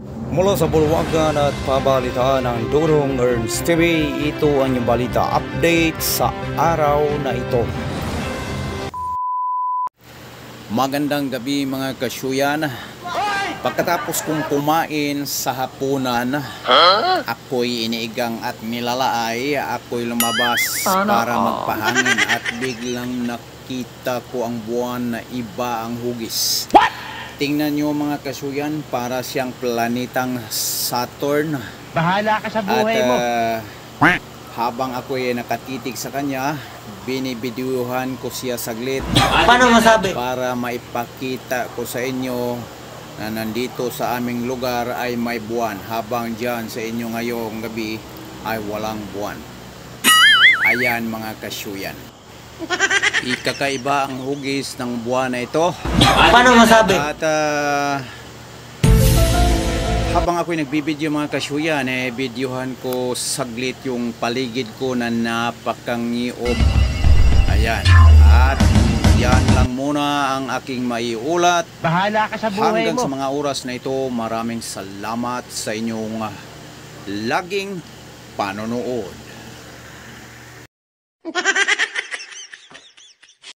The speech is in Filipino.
Mula sa bulwagan at pabalitaan ng Dudong Ernst TV, ito ang inyong balita update sa araw na ito. Magandang gabi mga kasyuyan. Pagkatapos kong kumain sa hapunan, ako'y iniigang at nilalaay. Ako'y lumabas para magpahangin at biglang nakita ko ang buwan na iba ang hugis. Tingnan nyo mga kasuyan, para siyang planetang Saturn. Bahala ka sa buhay mo. Habang ako'y nakatitig sa kanya, binibidyuhan ko siya saglit. Paano masabi? Para maipakita ko sa inyo na nandito sa aming lugar ay may buwan, habang dyan sa inyo ngayong gabi ay walang buwan. Ayan mga kasuyan. Ikakaiba ang hugis ng buwan na ito. Paano masabi? At habang ako'y nagbibideo mga kasyuyan, videohan ko saglit yung paligid ko na napakangiog. Ayan. At yan lang muna ang aking maiulat. Bahala ka sa buhay Hanggang mo. sa mga oras na ito, maraming salamat sa inyong laging panonood.